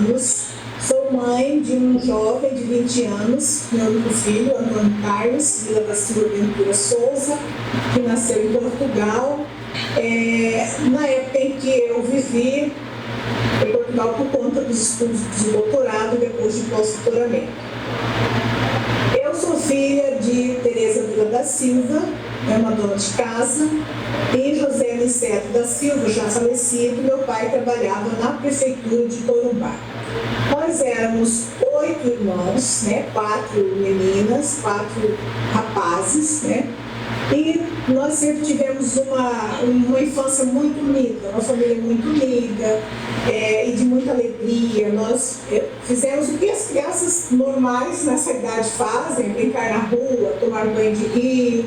anos. Sou mãe de um jovem de 20 anos, meu único filho, Antônio Carlos Vila da Silva Ventura Souza, que nasceu em Portugal. Na época em que eu vivi em Portugal por conta dos estudos de doutorado, depois de pós-doutoramento. Eu sou filha de Tereza Vila da Silva, uma dona de casa, e José Niceto da Silva, já falecido. Meu pai trabalhava na prefeitura de Corumbá. Nós éramos 8 irmãos, 4 meninas, 4 rapazes, e nós sempre tivemos uma infância muito unida, uma família muito unida e de muita alegria. Nós fizemos o que as crianças normais nessa idade fazem: brincar na rua, tomar banho de rio.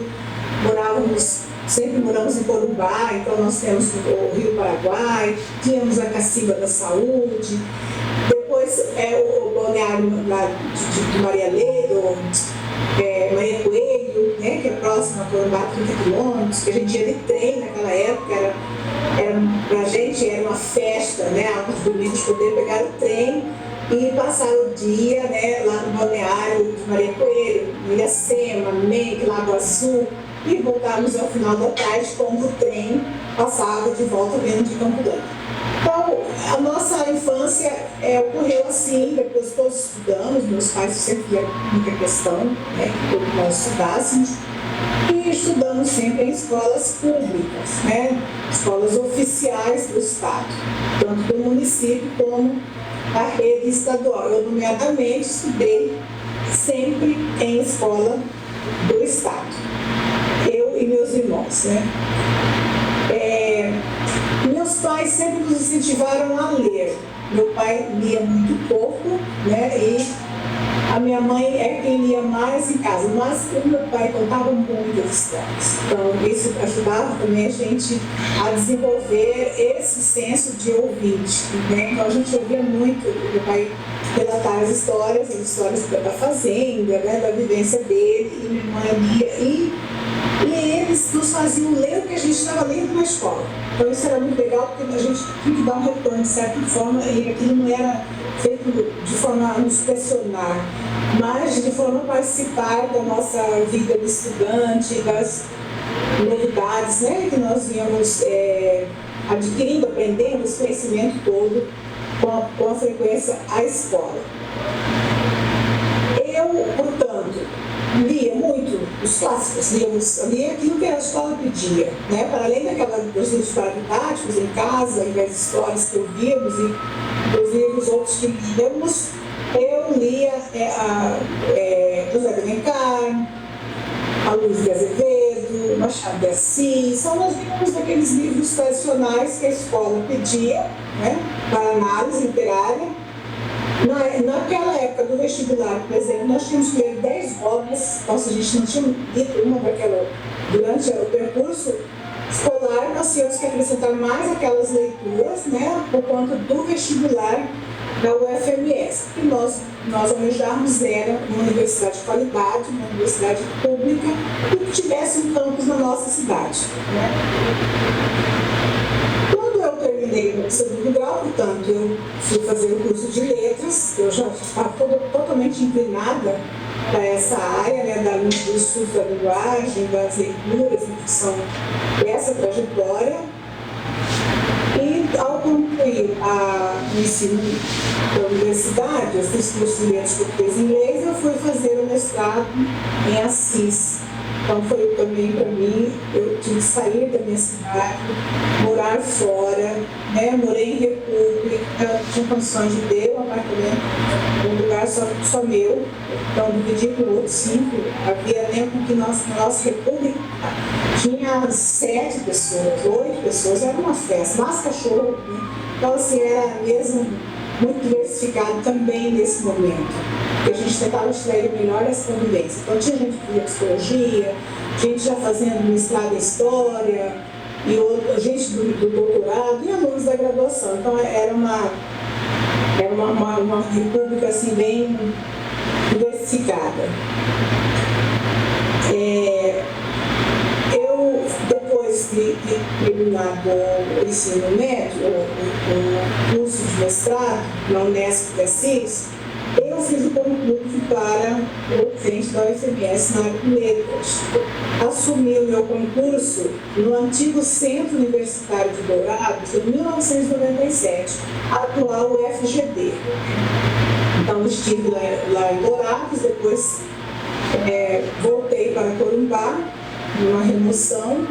Sempre moramos em Corumbá, então nós temos o Rio Paraguai, tínhamos a Cacimba da Saúde, depois o balneário de Maria Ledo, Maria Coelho, que é próximo a Corumbá, 30 quilômetros, que a gente ia de trem naquela época, pra gente era uma festa, algo bonito de poder pegar o trem e passar o dia lá no balneário de Maria Coelho, Iracema, Menque, Lago Azul, e voltávamos ao final da tarde quando o trem passava de volta vindo de Campo Grande. Então, a nossa infância ocorreu assim. Depois todos estudamos, meus pais sempre viram muita questão, que nós estudássemos, e estudamos sempre em escolas públicas, escolas oficiais do Estado, tanto do município como da rede estadual. Eu, nomeadamente, estudei sempre em escola do Estado, eu e meus irmãos. Meus pais sempre nos incentivaram a ler. Meu pai lia muito pouco, e a minha mãe é quem lia mais em casa, mas o meu pai contava muitas histórias. Então, isso ajudava também a gente a desenvolver esse senso de ouvinte. Então, a gente ouvia muito o meu pai relatar as histórias da fazenda, da vivência dele, e minha mãe lia. E eles nos faziam ler o que a gente estava lendo na escola. Então isso era muito legal, porque a gente tinha que dar um retorno de certa forma, e aquilo não era feito de forma a nos pressionar, mas de forma a participar da nossa vida de estudante, das novidades que nós íamos adquirindo, aprendendo esse conhecimento todo com a frequência à escola. Eu, portanto, lia muito os clássicos, lia aquilo que a escola pedia, para além dos livros didáticos em casa e das histórias que ouvíamos e dos livros outros que líamos. Eu lia José de Alencar, a Luiz de Azevedo, Machado de Assis. Nós líamos daqueles livros tradicionais que a escola pedia, para análise literária. Naquela época do vestibular, por exemplo, nós tínhamos que ler 10 obras. Nossa, a gente não tinha lido uma daquela. Durante o percurso escolar, nós tínhamos que acrescentar mais aquelas leituras, por conta do vestibular da UFMS. E nós almejávamos era uma universidade de qualidade, uma universidade pública, e que tivesse um campus na nossa cidade. Eu terminei o segundo grau, portanto, eu fui fazer o curso de letras. Eu já estava totalmente inclinada para essa área, do estudo da linguagem, das leituras, que são essa trajetória. E ao concluir o ensino da universidade, eu fiz curso de letras português e inglês, eu fui fazer o mestrado em Assis. Então foi também para mim, eu tive que sair da minha cidade, morar fora, morei em república, tinha condições de ter um apartamento, um lugar só meu, então dividi com outros 5. Havia tempo que na nossa república tinha 7 pessoas, 8 pessoas, era uma festa, mais cachorro, Então assim, era mesmo muito diversificado também nesse momento. E a gente tentava extrair o melhor dessa convivência. Então tinha gente que fazia psicologia, gente já fazendo mestrado em história, e gente do doutorado e alunos da graduação. Então era uma república assim, bem diversificada. Eu depois de terminar o ensino médio, o curso de mestrado na Unesp de Assis, eu fiz o concurso para o docente da UFMS na área de letras. Assumi o meu concurso no antigo Centro Universitário de Dourados em 1997, atual UFGD. Então, estive lá em Dourados, depois voltei para Corumbá, numa remoção,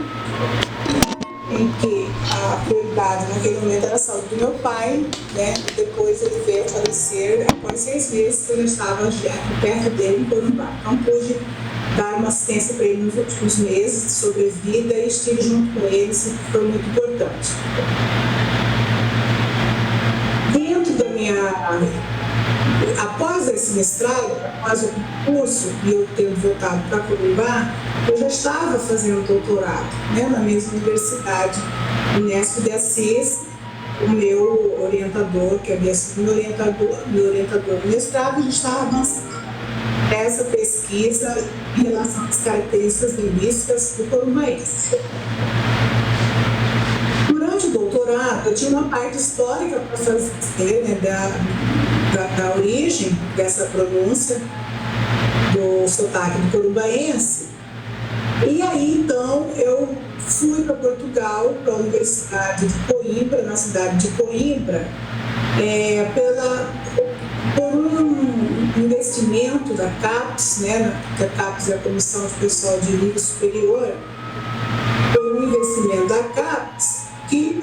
em que a prioridade naquele momento era a saúde do meu pai, né? Depois ele veio a falecer após 6 meses que eu já estava perto dele em Corumbá. Então pude dar uma assistência para ele nos últimos meses de sobrevida e estive junto com ele, isso foi muito importante. Dentro da após esse mestrado, após o curso, e eu tendo voltado para Corumbá, eu já estava fazendo doutorado, né, na mesma universidade, Unesp de Assis. O meu orientador, que havia sido meu orientador no mestrado, já estava avançando essa pesquisa em relação às características linguísticas do corumbaense. Durante o doutorado, eu tinha uma parte histórica para fazer, né, da origem dessa pronúncia do sotaque do corumbaense. E aí, então, eu fui para Portugal, para a Universidade de Coimbra, na cidade de Coimbra, por um investimento da CAPES, né, que a CAPES é a Comissão de Pessoal de Nível Superior, por um investimento da CAPES que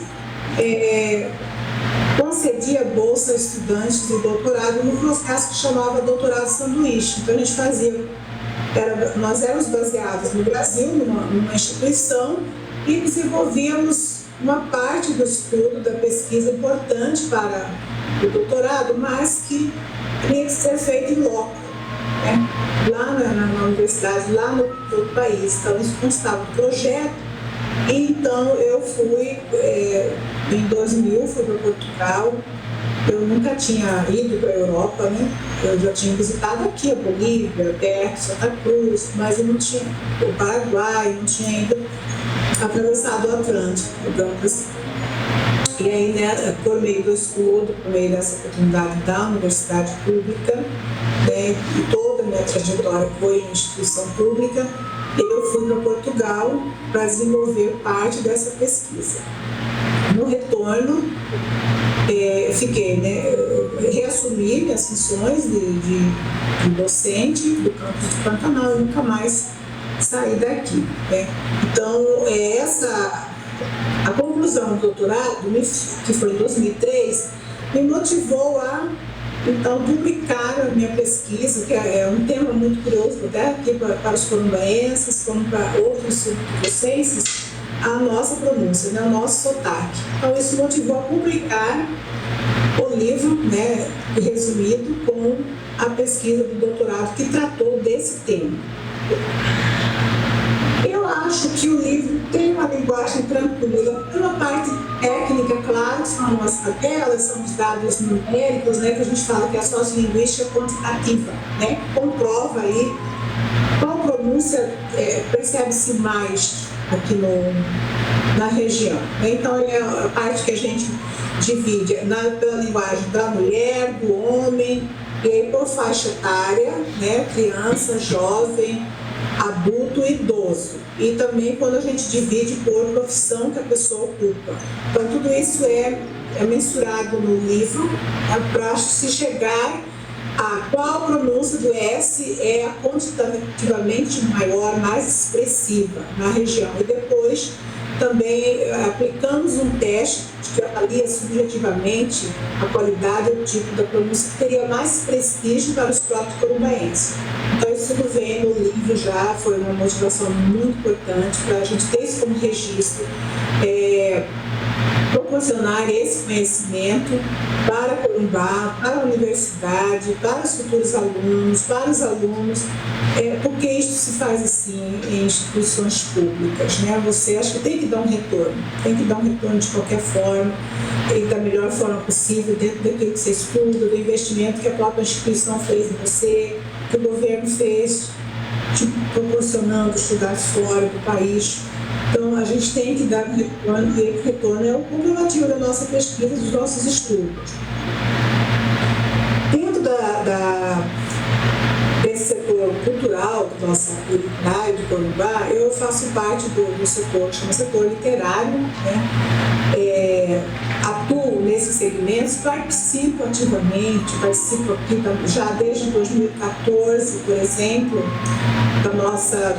concedia bolsa a estudantes de doutorado no processo que chamava doutorado sanduíche. Então a gente fazia, nós éramos baseados no Brasil, numa instituição, e desenvolvíamos uma parte do estudo, da pesquisa importante para o doutorado, mas que tinha que ser feito em loco, né? Lá na universidade, lá no país. Então isso constava do projeto. E então eu fui, em 2000, fui para Portugal. Eu nunca tinha ido para a Europa, né? Eu já tinha visitado aqui a Bolívia, perto, Santa Cruz, mas eu não tinha, o Paraguai, não tinha ainda atravessado o Atlântico, digamos. E aí, né, por meio do estudo, por meio dessa oportunidade da universidade pública, né, e toda a minha trajetória foi em instituição pública, eu fui para Portugal para desenvolver parte dessa pesquisa. No retorno, fiquei, né, reassumi minhas funções de docente do campus de Pantanal e nunca mais saí daqui, né? Então, a conclusão do doutorado, que foi em 2003, me motivou a, então, publicar a minha pesquisa, que é um tema muito curioso, até aqui para os corumbaenses, como para outros sul-docentes, a nossa pronúncia, né, o nosso sotaque. Então, isso motivou a publicar o livro, né, resumido, com a pesquisa do doutorado que tratou desse tema. Eu acho que o livro tem uma linguagem tranquila, tem uma parte técnica, claro, que são as tabelas, são os dados numéricos, né, que a gente fala que é a sociolinguística quantitativa, né, comprova aí qual pronúncia percebe-se mais aqui na região. Então, é a parte que a gente divide pela linguagem da mulher, do homem, e aí por faixa etária, né, criança, jovem, adulto e idoso. E também quando a gente divide por profissão que a pessoa ocupa. Então, tudo isso é mensurado no livro, para se chegar a qual pronúncia do S é a quantitativamente maior, mais expressiva na região. E depois também aplicamos um teste que avalia subjetivamente a qualidade e o tipo da pronúncia que teria mais prestígio para os próprios corumbaenses. Então isso tudo vem no livro já, foi uma motivação muito importante para a gente ter isso como registro, proporcionar esse conhecimento para Corumbá, para a universidade, para os futuros alunos, para os alunos, porque isso se faz assim em instituições públicas, né? Você acha que tem que dar um retorno, de qualquer forma, e da melhor forma possível, dentro daquilo que você estuda, do investimento que a própria instituição fez em você, que o governo fez, te proporcionando estudar fora do país. Então, a gente tem que dar retorno, e o retorno é o comprovativo da nossa pesquisa, dos nossos estudos. Dentro desse setor cultural, da nossa comunidade de Corumbá, eu faço parte do setor, que chama setor literário, né? Atuo nesses segmentos, participo ativamente, participo aqui já desde 2014, por exemplo, do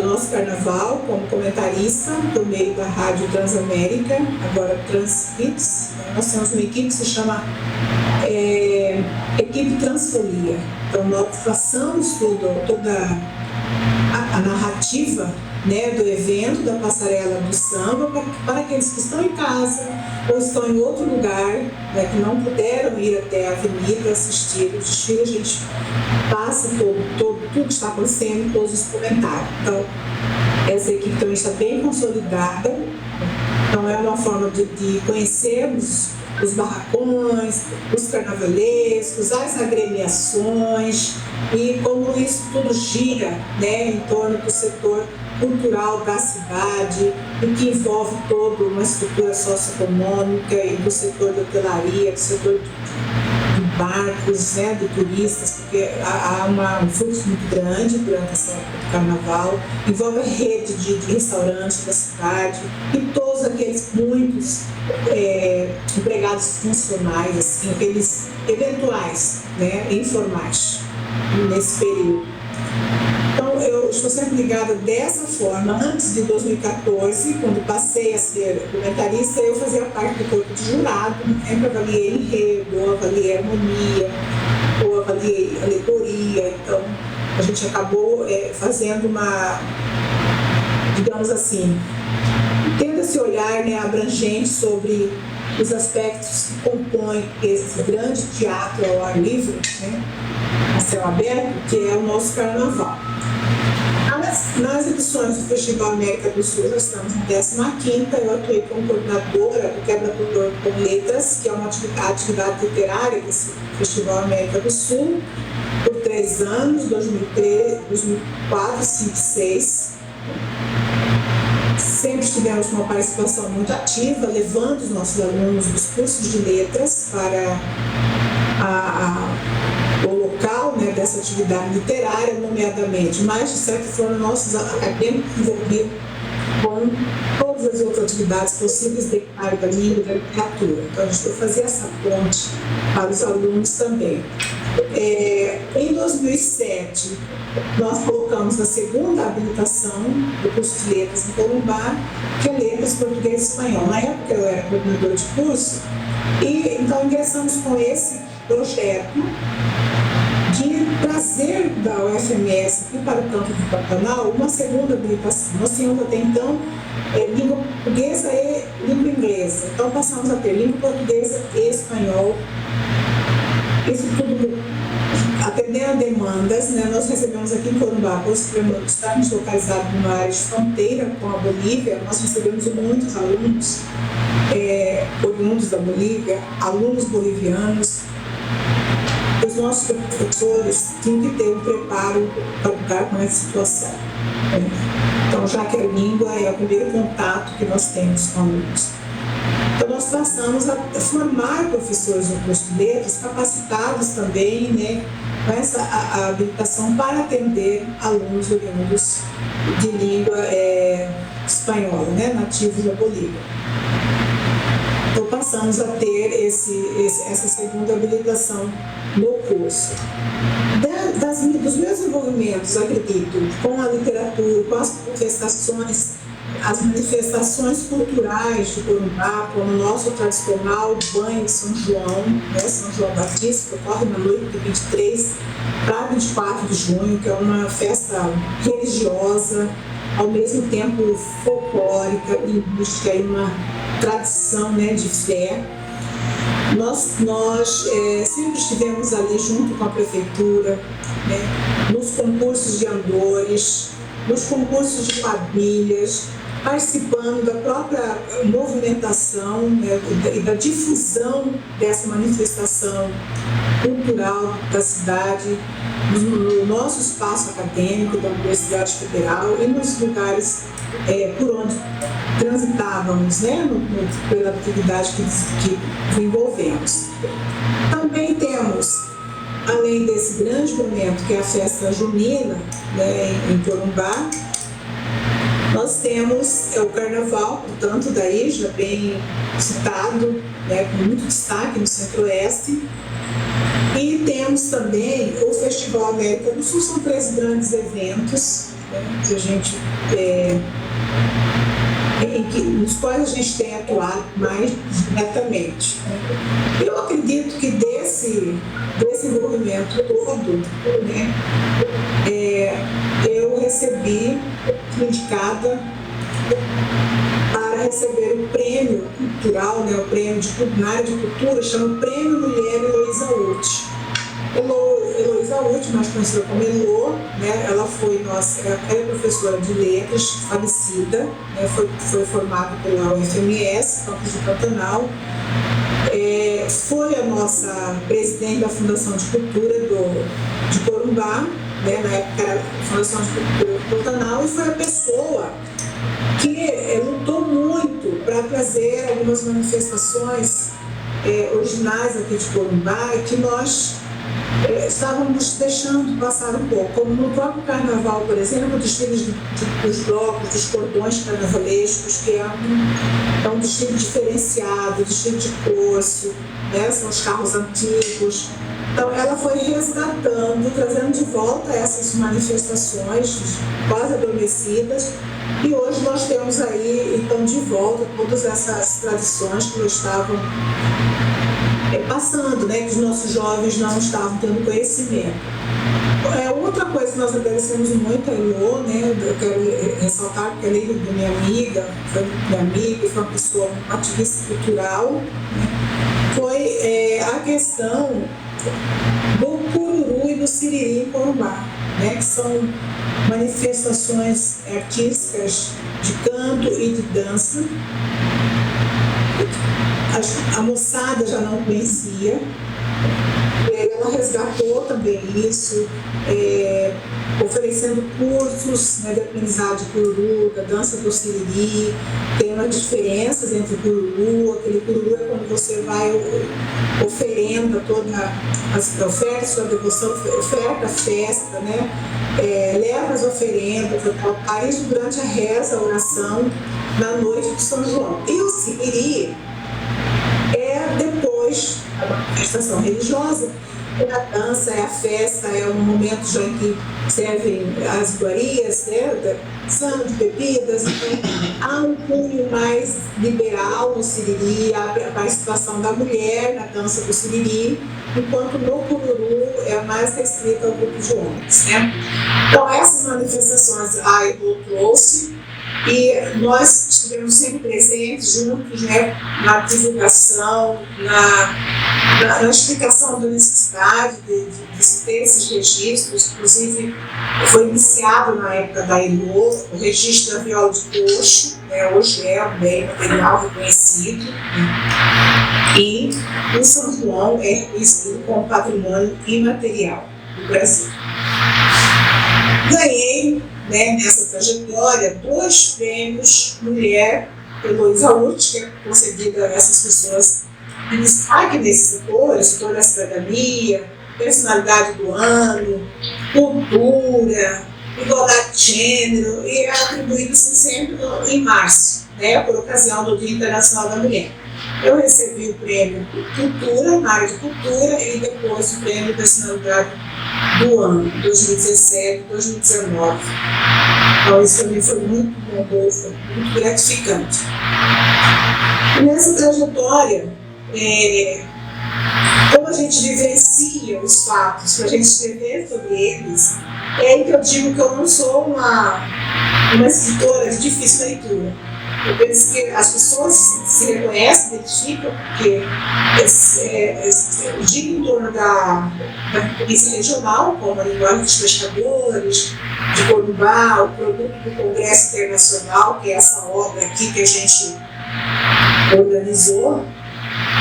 nosso carnaval, como comentarista, por meio da Rádio Transamérica, agora Transhits. Nós temos uma equipe que se chama Equipe Transfolia. Então, nós passamos toda a narrativa, né, do evento, da passarela do samba, para aqueles que estão em casa ou estão em outro lugar, né, que não puderam ir até a avenida assistir o desfile. A gente passa tudo que está acontecendo, todos os comentários. Então, essa equipe também está bem consolidada. Então, é uma forma de conhecermos os barracões, os carnavalescos, as agremiações e como isso tudo gira, né, em torno do setor cultural da cidade, e que envolve toda uma estrutura socioeconômica e do setor da hotelaria, do setor de barcos, né, de turistas, porque há um fluxo muito grande durante essa época do carnaval, envolve a rede de restaurantes da cidade e todos aqueles muitos empregados funcionais, assim, aqueles eventuais, né, informais nesse período. Então, eu estou sempre ligada dessa forma. Antes de 2014, quando passei a ser comentarista, eu fazia parte do corpo de jurado, sempre avaliei enredo, ou avaliei harmonia, ou avaliei alegoria. Então, a gente acabou fazendo uma, digamos assim, tendo esse olhar, né, abrangente sobre os aspectos que compõem esse grande teatro ao ar livre, né, a céu aberto, que é o nosso carnaval. Nas edições do Festival América do Sul, nós estamos na 15ª, eu atuei como coordenadora do Quebra-Tutor com Letras, que é uma atividade literária desse Festival América do Sul, por 3 anos, 2003, 2004, 2005 e 2006. Sempre tivemos uma participação muito ativa, levando os nossos alunos dos cursos de letras para o local, né, dessa atividade literária, nomeadamente, mas de certa forma nossos acadêmicos envolvidos com todas as outras atividades possíveis de área da língua e da literatura. Então a gente vai fazer essa ponte para os alunos também. Em 2007, nós colocamos a segunda habilitação do curso de letras em Corumbá, que é letras português e espanhol. Na época eu era coordenadora de curso, e então ingressamos com esse projeto de trazer da UFMS aqui para o campo do Pantanal uma segunda habilitação. Nós tínhamos até então língua portuguesa e língua inglesa. Então passamos a ter língua portuguesa e espanhol. Isso tudo atendendo a demandas, né? Nós recebemos aqui em Corumbá, por estarmos localizados numa área de fronteira com a Bolívia, nós recebemos muitos alunos oriundos da Bolívia, alunos bolivianos. Os nossos professores tinham que ter um preparo para lidar com essa situação. Então, já que a língua é o primeiro contato que nós temos com alunos. Então, nós passamos a formar professores no curso de letras, capacitados também, né, com essa habilitação para atender alunos oriundos de língua espanhola, né, nativos da Bolívia. Então, passamos a ter essa segunda habilitação no curso. Dos meus envolvimentos, acredito, com a literatura, com as manifestações culturais de Corumbá, como o nosso tradicional banho de São João, né, São João Batista, que ocorre na noite de 23 para 24 de junho, que é uma festa religiosa, ao mesmo tempo folclórica, linguística e uma tradição, né, de fé. Nós sempre estivemos ali junto com a prefeitura, né, nos concursos de andores, nos concursos de quadrilhas, participando da própria movimentação, né, e da difusão dessa manifestação cultural da cidade, no nosso espaço acadêmico da Universidade Federal e nos lugares por onde transitávamos, né, pela atividade que desenvolvemos. Também temos, além desse grande momento que é a festa junina, né, em Corumbá, nós temos o carnaval, portanto, daí já bem citado, né, com muito destaque no Centro-Oeste. E temos também o Festival América do Sul, são 3 grandes eventos, né, que a gente, nos quais a gente tem atuado mais diretamente. Eu acredito que desse envolvimento todo, né, eu recebi indicada para receber o prêmio cultural, né, o prêmio na área de cultura, chama Prêmio Mulher Heloísa Uth. Heloísa Uth, mais conhecida como Elô, né, ela é professora de letras, falecida, né, foi formada pela UFMS, campus do Pantanal, foi a nossa presidente da Fundação de Cultura de Corumbá, né, na época era a Fundação de Cultura do Pantanal, e foi a pessoa que lutou muito para trazer algumas manifestações originais aqui de Corumbá e que nós estávamos deixando passar um pouco, como no próprio carnaval, por exemplo, desfiles dos blocos, dos cordões carnavalescos, que é um desfile diferenciado, desfile de curso, né? São os carros antigos. Então, ela foi resgatando, trazendo de volta essas manifestações quase adormecidas, e hoje nós temos aí, então, de volta todas essas tradições que nós estavam passando, né, que os nossos jovens não estavam tendo conhecimento. Outra coisa que nós agradecemos muito a Elô, né, eu quero ressaltar, porque além de minha amiga, foi uma pessoa, uma ativista cultural, né, foi a questão do cururu e do siriri em Corumbá, né, que são manifestações artísticas de canto e de dança. A moçada já não conhecia, ela resgatou também isso, oferecendo cursos, né, de aprendizado de cururu, da dança do siriri. Tem umas diferenças entre o cururu. Aquele cururu é quando você vai oferenda oferta sua devoção, oferta a festa, né, leva as oferendas, para isso durante a reza, a oração, na noite de São João. E o siriri depois a manifestação religiosa, a dança, a festa, um momento já em que servem as iguarias, né, são de bebidas, então há um cunho mais liberal no siriri, a participação da mulher na dança do siriri, enquanto no cururu é mais restrita ao grupo de homens, né? Então essas manifestações a Elô trouxe, e nós estivemos sempre presentes juntos, né, na divulgação, na explicação da necessidade de ter esses registros. Inclusive, foi iniciado na época da Elô o registro da viola de coxo, né, hoje é um bem material reconhecido, né, e o São João é reconhecido como patrimônio imaterial do Brasil. Ganhei, né, nessa trajetória 2 prêmios Mulher Heloísa Uth, que é concedida a essas pessoas em destaque nesse setor da cidadania, personalidade do ano, cultura, igualdade de gênero, e é atribuído sempre em março, né, por ocasião do Dia Internacional da Mulher. Eu recebi o prêmio Cultura, na área de cultura, e depois o prêmio Personalidade do ano, 2017, 2019. Então, isso também foi muito bom, foi muito gratificante. E nessa trajetória, como a gente vivencia os fatos, para a gente escrever sobre eles, é aí que eu digo que eu não sou uma escritora de difícil leitura. Eu penso que as pessoas se reconhecem, identificam, porque gira em torno da polícia regional, como a linguagem dos pescadores, de Corumbá, o produto do Congresso Internacional, que é essa obra aqui que a gente organizou,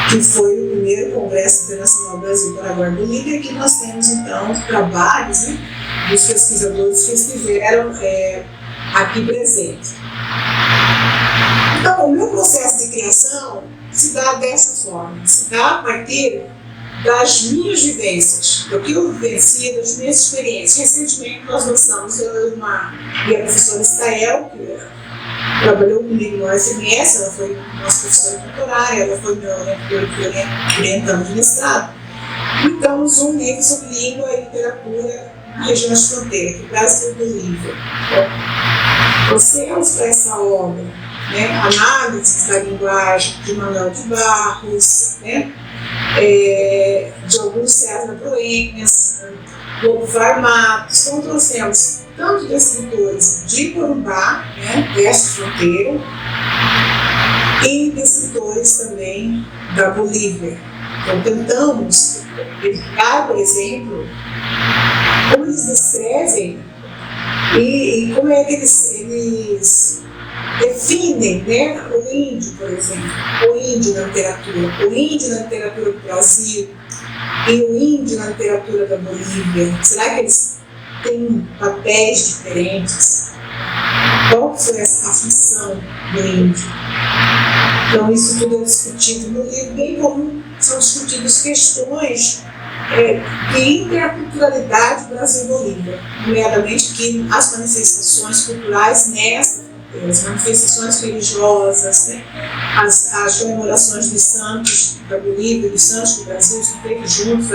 que foi o primeiro Congresso Internacional Brasil, Paraguai e Bolívia, que nós temos, então, trabalhos, né, dos pesquisadores que estiveram aqui presentes. Então, o meu processo de criação se dá dessa forma, se dá a partir das minhas vivências, do que eu vivencio, das minhas experiências. Recentemente, nós lançamos e a professora Estael, que trabalhou comigo no SMS, ela foi nossa professora temporária, ela foi meu orientando de mestrado. Então, um livro sobre língua e literatura na região de fronteira, que Brasil e Bolívia. Trouxemos para essa obra, né, análises da linguagem de Manuel de Barros, né, de Augusto César Proenhas, Lobo Matos. Então, trouxemos tanto de escritores de Corumbá, né, desta fronteira, e de escritores também da Bolívia. Então, tentamos verificar, por exemplo, como eles descrevem e como é que eles definem, né, o índio, por exemplo, o índio na literatura do Brasil e o índio na literatura da Bolívia. Será que eles têm papéis diferentes? Qual foi a função do índio? Então, isso tudo é discutido no livro, bem como são discutidas questões de interculturalidade Brasil-Bolívia, nomeadamente que as manifestações culturais as manifestações religiosas, né, as comemorações dos santos da Bolívia, dos santos do Brasil, são feitas juntos,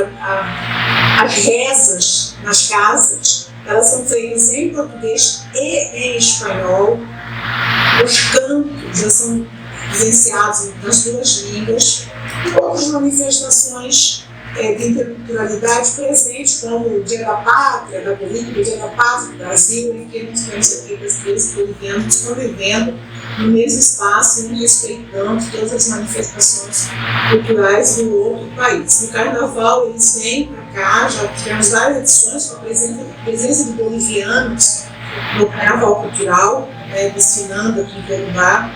as rezas nas casas, elas são feitas em português e em espanhol, os cantos já são vivenciados nas duas línguas, e outras manifestações de interculturalidade presentes, como o Dia da Pátria da Bolívia, o Dia da Pátria do Brasil, em que nós temos aqui brasileiros e bolivianos convivendo no mesmo espaço e respeitando todas as manifestações culturais do outro país. No Carnaval, eles vêm para cá, já tivemos várias edições com a presença de bolivianos no Carnaval Cultural, desfilando aqui em Corumbá.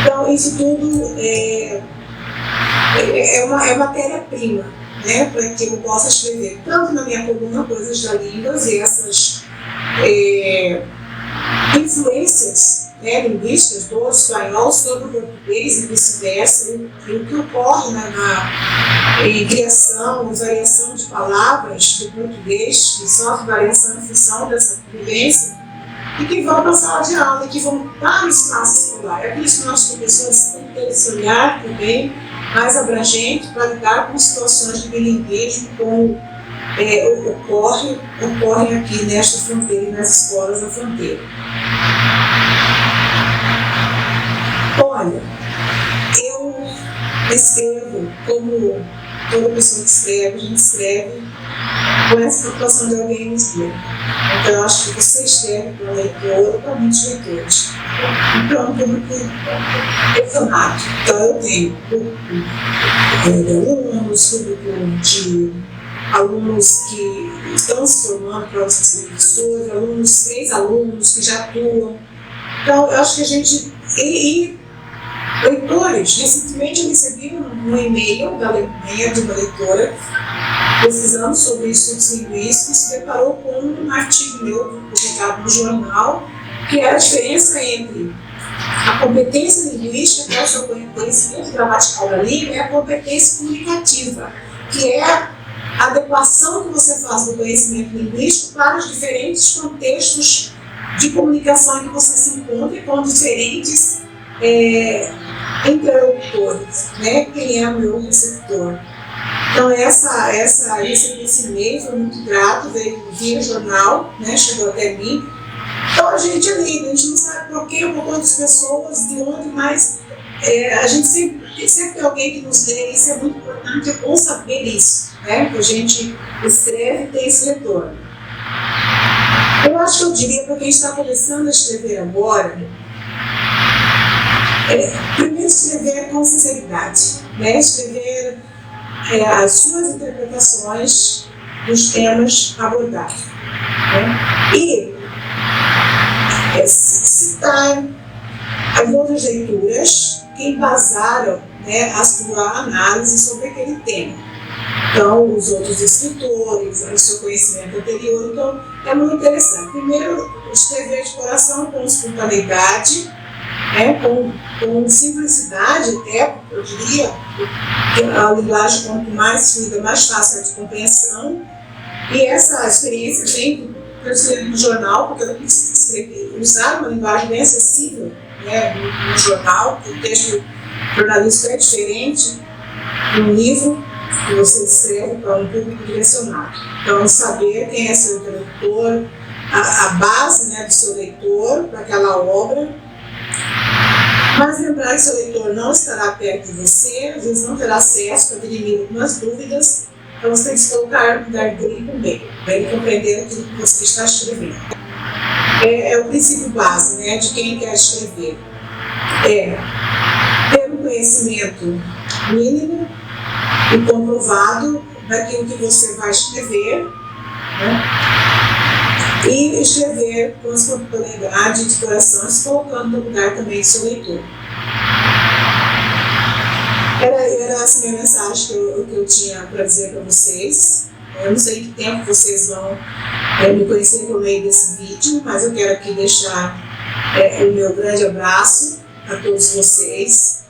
Então, isso tudo é matéria-prima, né, para que eu possa escrever tanto na minha coluna Coisas da Língua e essas influências, né, linguísticas do espanhol sobre o português e vice-versa, e o que ocorre em criação e variação de palavras do português, que sofre variação em função dessa vivência, e que vão para a sala de aula, e que vão para o espaço escolar. É por isso que nossos professores têm que ter esse olhar também mais abrangente para lidar com situações de bilinguismo, como ocorrem aqui nesta fronteira e nas escolas da fronteira. Olha, eu escrevo como toda pessoa que escreve, a gente escreve com essa preocupação de alguém nos ler. Então, eu acho que você escreve para um leitor ou para muitos leitores. E para um público deformado. Então, eu tenho público de alunos, público de alunos que estão se formando para os professores, ex-alunos que já atuam. Então, eu acho que a gente... E leitores. Recentemente, eu recebi um e-mail da Alemanha de uma leitora pesquisando sobre estudos linguísticos, se deparou com um artigo meu publicado no jornal, que era a diferença entre a competência linguística, que é o seu conhecimento gramatical da língua, e a competência comunicativa, que é a adequação que você faz do conhecimento linguístico para os diferentes contextos de comunicação em que você se encontra com diferentes interlocutores, né? Quem é o meu receptor. Então, esse e-mail foi muito grato, veio via jornal, né, chegou até mim. Então, a gente é lindo, a gente não sabe por quê, por quantas pessoas, de onde, mas a gente sempre tem alguém que nos lê, isso é muito importante, é bom saber isso, né, que a gente escreve e tem esse retorno. Eu acho que eu diria para quem está começando a escrever agora, Primeiro, escrever com sinceridade, né? Escrever as suas interpretações dos temas abordados, né? E citar as outras leituras que embasaram, né, a sua análise sobre aquele tema. Então, os outros escritores, o seu conhecimento anterior. Então, é muito interessante. Primeiro, escrever de coração, com espontaneidade, né, com simplicidade, até, eu diria, a linguagem, quanto mais fluida, mais fácil de compreensão. E essa experiência vem no jornal, porque eu quis usar uma linguagem bem acessível, né, no jornal, porque o texto jornalístico é diferente de um livro que você escreve para um público direcionado. Então, saber quem é seu interlocutor, a base, né, do seu leitor para aquela obra, mas lembrar que seu leitor não estará perto de você, às vezes não terá acesso para dirimir algumas dúvidas, então você tem que se colocar no lugar dele também, para ele compreender aquilo que você está escrevendo. É o princípio base, né, de quem quer escrever. Ter um conhecimento mínimo e comprovado daquilo que você vai escrever, né? E escrever com espontaneidade de coração, se colocando no lugar também do seu leitor. Era essa minha mensagem que eu tinha para dizer para vocês. Eu não sei que tempo vocês vão me conhecer por meio desse vídeo, mas eu quero aqui deixar o meu grande abraço a todos vocês.